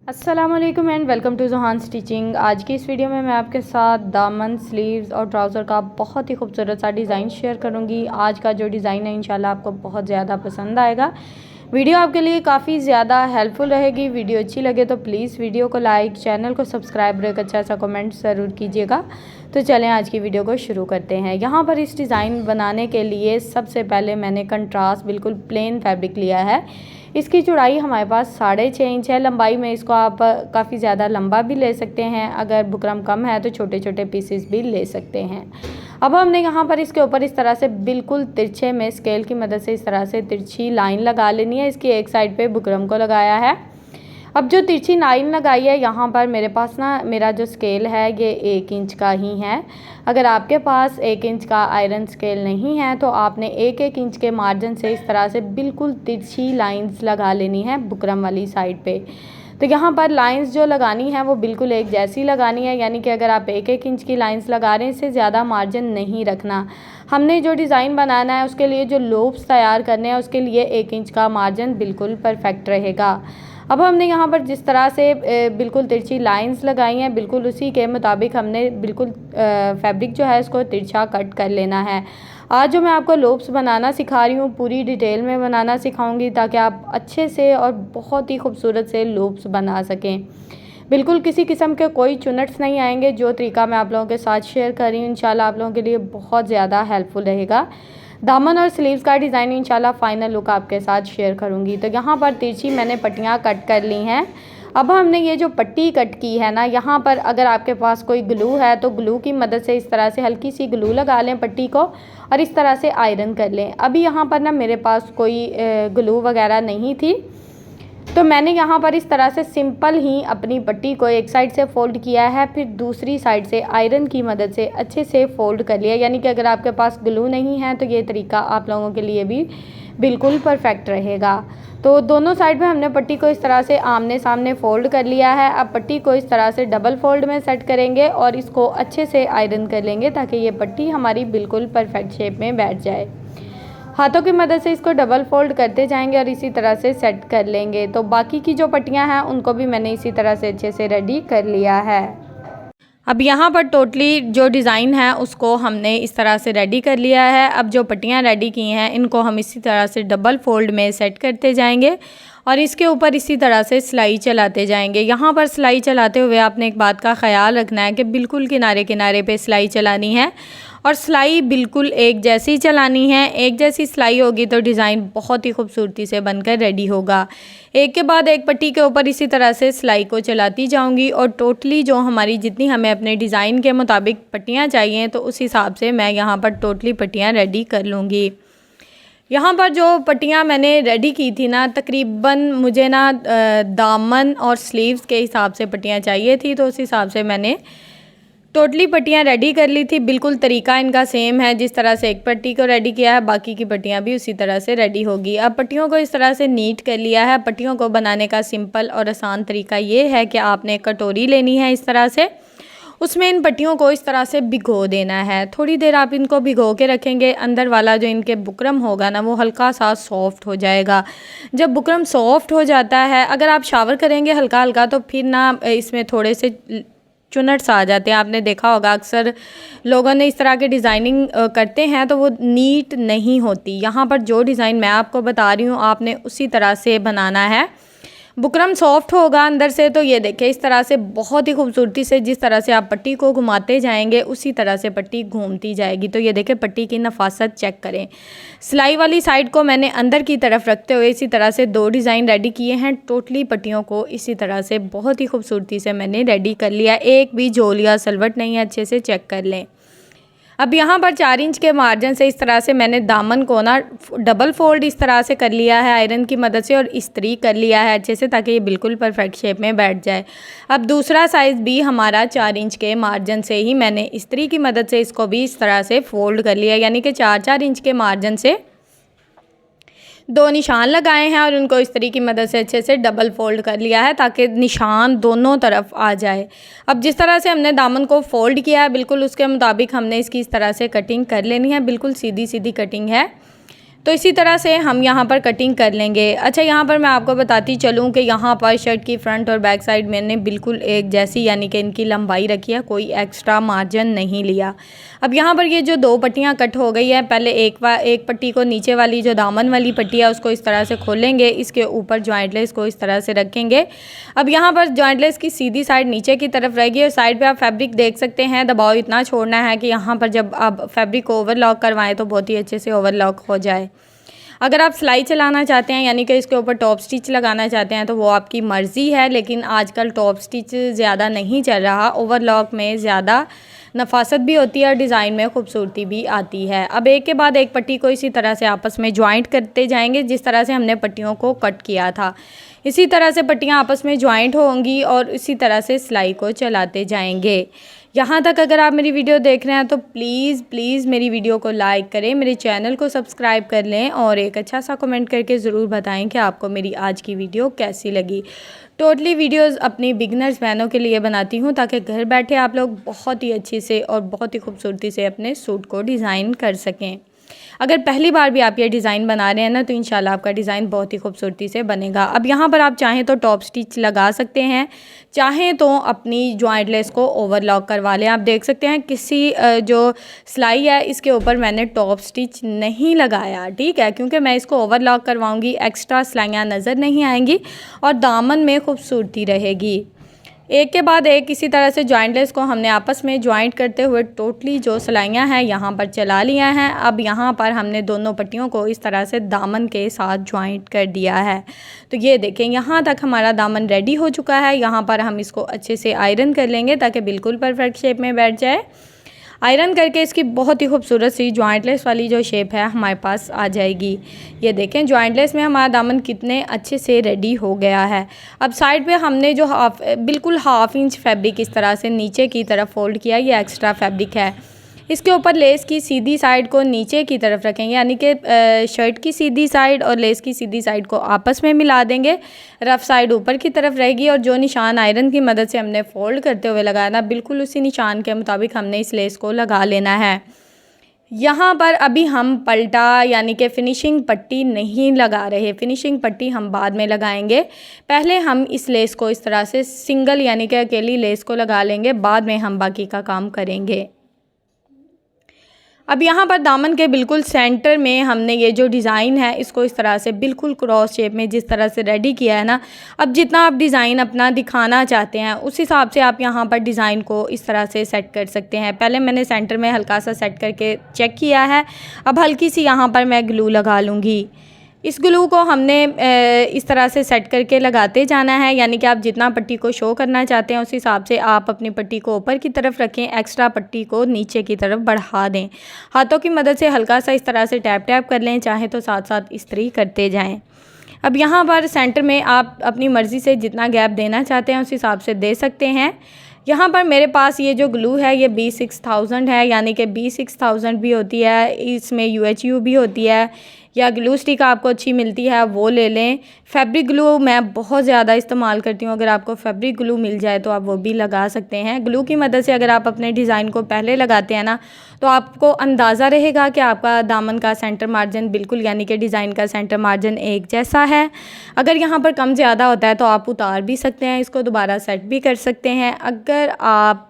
अस्सलामुअलैकुम and welcome to ज़ुहान stitching. आज की इस वीडियो में मैं आपके साथ दामन, स्लीव्स और ट्राउज़र का बहुत ही खूबसूरत सा डिज़ाइन शेयर करूंगी। आज का जो डिज़ाइन है इंशाल्लाह आपको बहुत ज़्यादा पसंद आएगा। वीडियो आपके लिए काफ़ी ज़्यादा हेल्पफुल रहेगी। वीडियो अच्छी लगे तो प्लीज़ वीडियो को लाइक, चैनल को सब्सक्राइब, एक अच्छा सा कमेंट ज़रूर कीजिएगा। तो चलें आज की वीडियो को शुरू करते हैं। यहाँ पर इस डिज़ाइन बनाने के लिए सबसे पहले मैंने कंट्रास्ट बिल्कुल प्लेन फैब्रिक लिया है। इसकी चौड़ाई हमारे पास 6.5 इंच है। लंबाई में इसको आप काफ़ी ज़्यादा लंबा भी ले सकते हैं, अगर बुकरम कम है तो छोटे छोटे पीसेस भी ले सकते हैं। अब हमने यहाँ पर इसके ऊपर इस तरह से बिल्कुल तिरछे में स्केल की मदद से इस तरह से तिरछी लाइन लगा लेनी है। इसकी एक साइड पे बुकरम को लगाया है। अब जो तिरछी लाइन लगाई है यहाँ पर मेरे पास मेरा जो स्केल है ये 1 इंच का ही है। अगर आपके पास 1 इंच का आयरन स्केल नहीं है तो आपने 1-1 इंच के मार्जिन से इस तरह से बिल्कुल तिरछी लाइंस लगा लेनी है बुकरम वाली साइड पे। तो यहाँ पर लाइंस जो लगानी है वो बिल्कुल एक जैसी लगानी है, यानी कि अगर आप 1-1 इंच की लाइंस लगा रहे हैं इससे ज़्यादा मार्जिन नहीं रखना। हमने जो डिज़ाइन बनाना है उसके लिए जो लूप्स तैयार करने हैं उसके लिए 1 इंच का मार्जिन बिल्कुल परफेक्ट रहेगा। अब हमने यहाँ पर जिस तरह से बिल्कुल तिरछी लाइंस लगाई हैं बिल्कुल उसी के मुताबिक हमने बिल्कुल फैब्रिक जो है इसको तिरछा कट कर लेना है। आज जो मैं आपको लूप्स बनाना सिखा रही हूँ पूरी डिटेल में बनाना सिखाऊंगी ताकि आप अच्छे से और बहुत ही खूबसूरत से लूप्स बना सकें। बिल्कुल किसी किस्म के कोई चुनट्स नहीं आएंगे। जो तरीका मैं आप लोगों के साथ शेयर कर रही हूँ इंशाल्लाह आप लोगों के लिए बहुत ज़्यादा हेल्पफुल रहेगा। दामन और स्लीव्स का डिज़ाइन इंशाल्लाह फाइनल लुक आपके साथ शेयर करूंगी। तो यहाँ पर तिरछी मैंने पट्टियाँ कट कर ली हैं। अब हमने ये जो पट्टी कट की है ना, यहाँ पर अगर आपके पास कोई ग्लू है तो ग्लू की मदद से इस तरह से हल्की सी ग्लू लगा लें पट्टी को और इस तरह से आयरन कर लें। अभी यहाँ पर ना मेरे पास कोई ग्लू वगैरह नहीं थी तो मैंने यहाँ पर इस तरह से सिंपल ही अपनी पट्टी को एक साइड से फ़ोल्ड किया है, फिर दूसरी साइड से आयरन की मदद से अच्छे से फ़ोल्ड कर लिया। यानी कि अगर आपके पास ग्लू नहीं है तो ये तरीका आप लोगों के लिए भी बिल्कुल परफेक्ट रहेगा। तो दोनों साइड में हमने पट्टी को इस तरह से आमने सामने फ़ोल्ड कर लिया है। अब पट्टी को इस तरह से डबल फोल्ड में सेट करेंगे और इसको अच्छे से आयरन कर लेंगे ताकि ये पट्टी हमारी बिल्कुल परफेक्ट शेप में बैठ जाए। हाथों की मदद से इसको डबल फोल्ड करते जाएंगे और इसी तरह से सेट कर लेंगे। तो बाकी की जो पट्टियां हैं उनको भी मैंने इसी तरह से अच्छे से रेडी कर लिया है। अब यहाँ पर टोटली जो डिज़ाइन है उसको हमने इस तरह से रेडी कर लिया है। अब जो पट्टियाँ रेडी की हैं इनको हम इसी तरह से डबल फोल्ड में सेट करते जाएंगे और इसके ऊपर इसी तरह से सिलाई चलाते जाएंगे। यहाँ पर सिलाई चलाते हुए आपने एक बात का ख्याल रखना है कि बिल्कुल किनारे किनारे पे सिलाई चलानी है और सिलाई बिल्कुल एक जैसी चलानी है। एक जैसी सिलाई होगी तो डिज़ाइन बहुत ही खूबसूरती से बनकर रेडी होगा। एक के बाद एक पट्टी के ऊपर इसी तरह से सिलाई को चलाती जाऊंगी और टोटली जो हमारी जितनी हमें अपने डिज़ाइन के मुताबिक पट्टियाँ चाहिए तो उस हिसाब से मैं यहाँ पर टोटली पट्टियाँ रेडी कर लूँगी। यहाँ पर जो पट्टियाँ मैंने रेडी की थी ना, तकरीबन मुझे ना दामन और स्लीव्स के हिसाब से पट्टियाँ चाहिए थी तो उस हिसाब से मैंने टोटली पट्टियाँ रेडी कर ली थी। बिल्कुल तरीका इनका सेम है, जिस तरह से एक पट्टी को रेडी किया है बाकी की पट्टियाँ भी उसी तरह से रेडी होगी। अब पट्टियों को इस तरह से नीट कर लिया है। पट्टियों को बनाने का सिंपल और आसान तरीका ये है कि आपने कटोरी लेनी है इस तरह से, उसमें इन पट्टियों को इस तरह से भिगो देना है। थोड़ी देर आप इनको भिगो के रखेंगे। अंदर वाला जो इनके बुकरम होगा ना वो हल्का सा सॉफ्ट हो जाएगा। जब बुकरम सॉफ्ट हो जाता है, अगर आप शावर करेंगे हल्का हल्का तो फिर ना इसमें थोड़े से चुनट्स आ जाते हैं। आपने देखा होगा अक्सर लोगों ने इस तरह के डिज़ाइनिंग करते हैं तो वो नीट नहीं होती। यहाँ पर जो डिज़ाइन मैं आपको बता रही हूँ आपने उसी तरह से बनाना है। बुकरम सॉफ्ट होगा अंदर से तो ये देखें इस तरह से बहुत ही खूबसूरती से जिस तरह से आप पट्टी को घुमाते जाएंगे उसी तरह से पट्टी घूमती जाएगी। तो ये देखें पट्टी की नफासत चेक करें। सिलाई वाली साइड को मैंने अंदर की तरफ रखते हुए इसी तरह से 2 डिज़ाइन रेडी किए हैं। टोटली पट्टियों को इसी तरह से बहुत ही खूबसूरती से मैंने रेडी कर लिया। एक भी झोल या सलवट नहीं है, अच्छे से चेक कर लें। अब यहाँ पर 4 इंच के मार्जिन से इस तरह से मैंने दामन को ना डबल फोल्ड इस तरह से कर लिया है आयरन की मदद से और इस्त्री कर लिया है अच्छे से ताकि ये बिल्कुल परफेक्ट शेप में बैठ जाए। अब दूसरा साइज़ भी हमारा 4 इंच के मार्जिन से ही मैंने इस्त्री की मदद से इसको भी इस तरह से फ़ोल्ड कर लिया, यानी कि 4-4 इंच के मार्जिन से 2 निशान लगाए हैं और उनको इस तरीके की मदद से अच्छे से डबल फोल्ड कर लिया है ताकि निशान दोनों तरफ आ जाए। अब जिस तरह से हमने दामन को फोल्ड किया है बिल्कुल उसके मुताबिक हमने इसकी इस तरह से कटिंग कर लेनी है। बिल्कुल सीधी सीधी कटिंग है। तो इसी तरह से हम यहाँ पर कटिंग कर लेंगे। अच्छा, यहाँ पर मैं आपको बताती चलूँ कि यहाँ पर शर्ट की फ्रंट और बैक साइड मैंने बिल्कुल एक जैसी यानी कि इनकी लंबाई रखी है, कोई एक्स्ट्रा मार्जिन नहीं लिया। अब यहाँ पर ये जो 2 पट्टियाँ कट हो गई है, पहले एक पट्टी को नीचे वाली जो दामन वाली पट्टी है उसको इस तरह से खोलेंगे, इसके ऊपर जॉइंट लेस को इस तरह से रखेंगे। अब यहाँ पर जॉइंट लेस की सीधी साइड नीचे की तरफ रहेगी और साइड पे आप फैब्रिक देख सकते हैं। दबाव इतना छोड़ना है कि यहाँ पर जब आप फैब्रिक को ओवरलॉक करवाएं तो बहुत ही अच्छे से ओवरलॉक हो जाए। अगर आप सिलाई चलाना चाहते हैं यानी कि इसके ऊपर टॉप स्टिच लगाना चाहते हैं तो वो आपकी मर्ज़ी है, लेकिन आजकल टॉप स्टिच ज़्यादा नहीं चल रहा। ओवरलॉक में ज़्यादा नफासत भी होती है और डिज़ाइन में खूबसूरती भी आती है। अब एक के बाद एक पट्टी को इसी तरह से आपस में ज्वाइंट करते जाएंगे, जिस तरह से हमने पट्टियों को कट किया था इसी तरह से पट्टियाँ आपस में ज्वाइंट होंगी और इसी तरह से सिलाई को चलाते जाएंगे। यहाँ तक अगर आप मेरी वीडियो देख रहे हैं तो प्लीज़ मेरी वीडियो को लाइक करें, मेरे चैनल को सब्सक्राइब कर लें और एक अच्छा सा कमेंट करके ज़रूर बताएं कि आपको मेरी आज की वीडियो कैसी लगी। टोटली वीडियोस अपनी बिगनर्स बहनों के लिए बनाती हूँ ताकि घर बैठे आप लोग बहुत ही अच्छी से और बहुत ही खूबसूरती से अपने सूट को डिज़ाइन कर सकें। अगर पहली बार भी आप ये डिज़ाइन बना रहे हैं ना तो इंशाल्लाह आपका डिज़ाइन बहुत ही खूबसूरती से बनेगा। अब यहाँ पर आप चाहें तो टॉप स्टिच लगा सकते हैं, चाहें तो अपनी जॉइंट लेस को ओवरलॉक करवा लें। आप देख सकते हैं किसी जो सिलाई है इसके ऊपर मैंने टॉप स्टिच नहीं लगाया, ठीक है, क्योंकि मैं इसको ओवरलॉक करवाऊँगी, एक्स्ट्रा सिलाइयाँ नज़र नहीं आएंगी और दामन में खूबसूरती रहेगी। एक के बाद एक इसी तरह से जॉइंट लेस को हमने आपस में जॉइंट करते हुए टोटली जो सिलाइयाँ हैं यहाँ पर चला लिया हैं। अब यहाँ पर हमने दोनों पट्टियों को इस तरह से दामन के साथ जॉइंट कर दिया है। तो ये देखें यहाँ तक हमारा दामन रेडी हो चुका है। यहाँ पर हम इसको अच्छे से आयरन कर लेंगे ताकि बिल्कुल परफेक्ट शेप में बैठ जाए। आयरन करके इसकी बहुत ही खूबसूरत सी जॉइंट लेस वाली जो शेप है हमारे पास आ जाएगी। ये देखें जॉइंट लेस में हमारा दामन कितने अच्छे से रेडी हो गया है। अब साइड पे हमने जो बिल्कुल हाफ इंच फैब्रिक इस तरह से नीचे की तरफ फोल्ड किया, ये एक्स्ट्रा फैब्रिक है। इसके ऊपर लेस की सीधी साइड को नीचे की तरफ रखेंगे यानी कि शर्ट की सीधी साइड और लेस की सीधी साइड को आपस में मिला देंगे। रफ़ साइड ऊपर की तरफ रहेगी और जो निशान आयरन की मदद से हमने फ़ोल्ड करते हुए लगाया ना, बिल्कुल उसी निशान के मुताबिक हमने इस लेस को लगा लेना है। यहाँ पर अभी हम पलटा यानी कि फ़िनिशिंग पट्टी नहीं लगा रहे, फ़िनिशिंग पट्टी हम बाद में लगाएंगे। पहले हम इस लेस को इस तरह से सिंगल यानी कि अकेली लेस को लगा लेंगे, बाद में हम बाकी का काम करेंगे। अब यहाँ पर दामन के बिल्कुल सेंटर में हमने ये जो डिज़ाइन है इसको इस तरह से बिल्कुल क्रॉस शेप में जिस तरह से रेडी किया है ना, अब जितना आप डिज़ाइन अपना दिखाना चाहते हैं उस हिसाब से आप यहाँ पर डिज़ाइन को इस तरह से सेट कर सकते हैं। पहले मैंने सेंटर में हल्का सा सेट करके चेक किया है। अब हल्की सी यहाँ पर मैं ग्लू लगा लूँगी। इस ग्लू को हमने इस तरह से सेट करके लगाते जाना है, यानी कि आप जितना पट्टी को शो करना चाहते हैं उस हिसाब से आप अपनी पट्टी को ऊपर की तरफ रखें, एक्स्ट्रा पट्टी को नीचे की तरफ बढ़ा दें। हाथों की मदद से हल्का सा इस तरह से टैप टैप कर लें, चाहे तो साथ साथ इस्त्री करते जाएं। अब यहाँ पर सेंटर में आप अपनी मर्ज़ी से जितना गैप देना चाहते हैं उस हिसाब से दे सकते हैं। यहाँ पर मेरे पास ये जो ग्लू है ये B6000 है, यानी कि B6000 भी होती है, इसमें UHU भी होती है, या ग्लू स्टिक आपको अच्छी मिलती है वो ले लें। फैब्रिक ग्लू मैं बहुत ज़्यादा इस्तेमाल करती हूँ, अगर आपको फैब्रिक ग्लू मिल जाए तो आप वो भी लगा सकते हैं। ग्लू की मदद से अगर आप अपने डिज़ाइन को पहले लगाते हैं ना तो आपको अंदाज़ा रहेगा कि आपका दामन का सेंटर मार्जिन बिल्कुल यानी कि डिज़ाइन का सेंटर मार्जिन एक जैसा है। अगर यहाँ पर कम ज़्यादा होता है तो आप उतार भी सकते हैं, इसको दोबारा सेट भी कर सकते हैं। अगर आप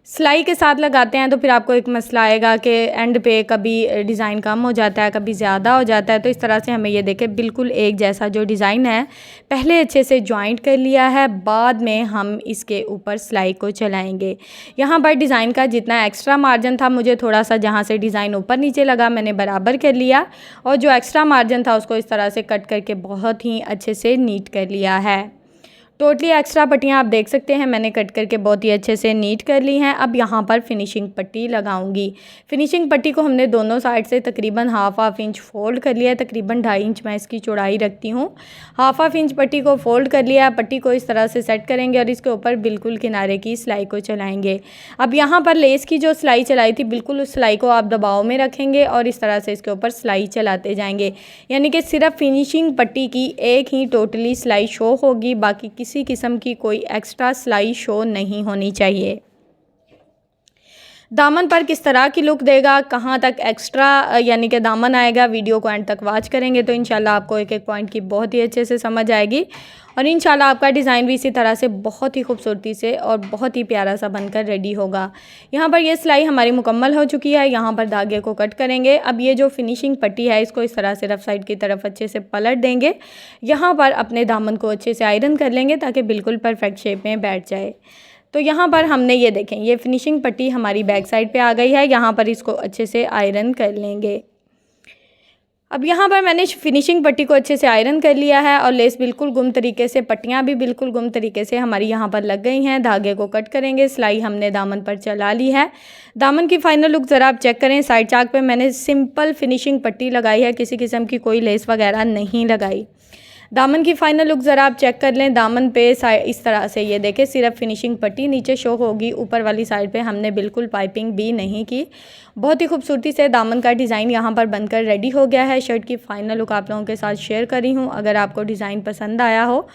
सिलाई के साथ लगाते हैं तो फिर आपको एक मसला आएगा कि एंड पे कभी डिज़ाइन कम हो जाता है, कभी ज़्यादा हो जाता है। तो इस तरह से हमें ये देखें बिल्कुल एक जैसा जो डिज़ाइन है पहले अच्छे से जॉइंट कर लिया है, बाद में हम इसके ऊपर सिलाई को चलाएंगे। यहाँ पर डिज़ाइन का जितना एक्स्ट्रा मार्जिन था मुझे थोड़ा सा जहाँ से डिज़ाइन ऊपर नीचे लगा मैंने बराबर कर लिया, और जो एक्स्ट्रा मार्जिन था उसको इस तरह से कट करके बहुत ही अच्छे से नीट कर लिया है। टोटली एक्स्ट्रा पट्टियाँ आप देख सकते हैं मैंने कट करके बहुत ही अच्छे से नीट कर ली हैं। अब यहाँ पर फिनिशिंग पट्टी लगाऊंगी। फिनिशिंग पट्टी को हमने दोनों साइड से तकरीबन हाफ इंच फोल्ड कर लिया है, तकरीबन 2.5 इंच मैं इसकी चौड़ाई रखती हूँ। हाफ इंच पट्टी को फोल्ड कर लिया है, पट्टी को इस तरह से सेट करेंगे और इसके ऊपर बिल्कुल किनारे की सिलाई को चलाएँगे। अब यहाँ पर लेस की जो सिलाई चलाई थी बिल्कुल उस सिलाई को आप दबाव में रखेंगे और इस तरह से इसके ऊपर सिलाई चलाते जाएंगे, यानी कि सिर्फ फिनिशिंग पट्टी की एक ही टोटली सिलाई शो होगी, बाकी किसी किस्म की कोई एक्स्ट्रा सिलाई शो नहीं होनी चाहिए। दामन पर किस तरह की लुक देगा, कहाँ तक एक्स्ट्रा यानी कि दामन आएगा, वीडियो को एंड तक वॉच करेंगे तो इंशाल्लाह आपको एक एक पॉइंट की बहुत ही अच्छे से समझ आएगी और इंशाल्लाह आपका डिज़ाइन भी इसी तरह से बहुत ही खूबसूरती से और बहुत ही प्यारा सा बनकर रेडी होगा। यहाँ पर ये सिलाई हमारी मुकम्मल हो चुकी है। यहाँ पर धागे को कट करेंगे। अब ये जो फिनिशिंग पट्टी है इसको इस तरह से रफ साइड की तरफ अच्छे से पलट देंगे। यहाँ पर अपने दामन को अच्छे से आयरन कर लेंगे ताकि बिल्कुल परफेक्ट शेप में बैठ जाए। तो यहाँ पर हमने ये देखें, ये फिनिशिंग पट्टी हमारी बैक साइड पे आ गई है। यहाँ पर इसको अच्छे से आयरन कर लेंगे। अब यहाँ पर मैंने फिनिशिंग पट्टी को अच्छे से आयरन कर लिया है और लेस बिल्कुल गुम तरीके से, पट्टियाँ भी बिल्कुल गुम तरीके से हमारी यहाँ पर लग गई हैं। धागे को कट करेंगे। सिलाई हमने दामन पर चला ली है। दामन की फाइनल लुक ज़रा आप चेक करें। साइड चाक पे मैंने सिंपल फिनिशिंग पट्टी लगाई है, किसी किस्म की कोई लेस वगैरह नहीं लगाई। दामन की फाइनल लुक ज़रा आप चेक कर लें। दामन पे इस तरह से ये देखें सिर्फ फिनिशिंग पट्टी नीचे शो होगी, ऊपर वाली साइड पे हमने बिल्कुल पाइपिंग भी नहीं की। बहुत ही खूबसूरती से दामन का डिज़ाइन यहाँ पर बनकर रेडी हो गया है। शर्ट की फाइनल लुक आप लोगों के साथ शेयर करी हूँ। अगर आपको डिज़ाइन पसंद आया हो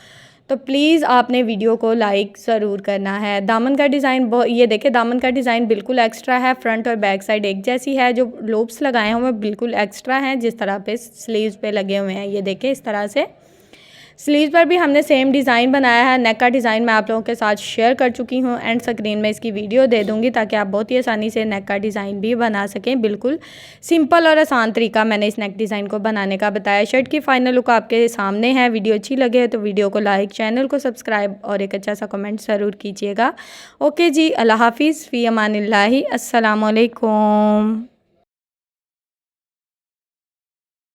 तो प्लीज़ आपने वीडियो को लाइक ज़रूर करना है। दामन का डिज़ाइन ये देखें, दामन का डिज़ाइन बिल्कुल एक्स्ट्रा है। फ्रंट और बैक साइड एक जैसी है। जो लूप्स लगाए हैं वो बिल्कुल एक्स्ट्रा हैं, जिस तरह पे स्लीव्स पे लगे हुए हैं। ये देखें इस तरह से स्लीव्स पर भी हमने सेम डिज़ाइन बनाया है। नेक का डिज़ाइन मैं आप लोगों के साथ शेयर कर चुकी हूँ। एंड स्क्रीन में इसकी वीडियो दे दूँगी ताकि आप बहुत ही आसानी से नेक का डिज़ाइन भी बना सकें। बिल्कुल सिंपल और आसान तरीका मैंने इस नेक डिज़ाइन को बनाने का बताया। शर्ट की फाइनल लुक आपके सामने है। वीडियो अच्छी लगे तो वीडियो को लाइक, चैनल को सब्सक्राइब और एक अच्छा सा कमेंट ज़रूर कीजिएगा। ओके जी, अल्लाह हाफिज़, फ़ी अमानिल्लाहि, अस्सलामु अलैकुम।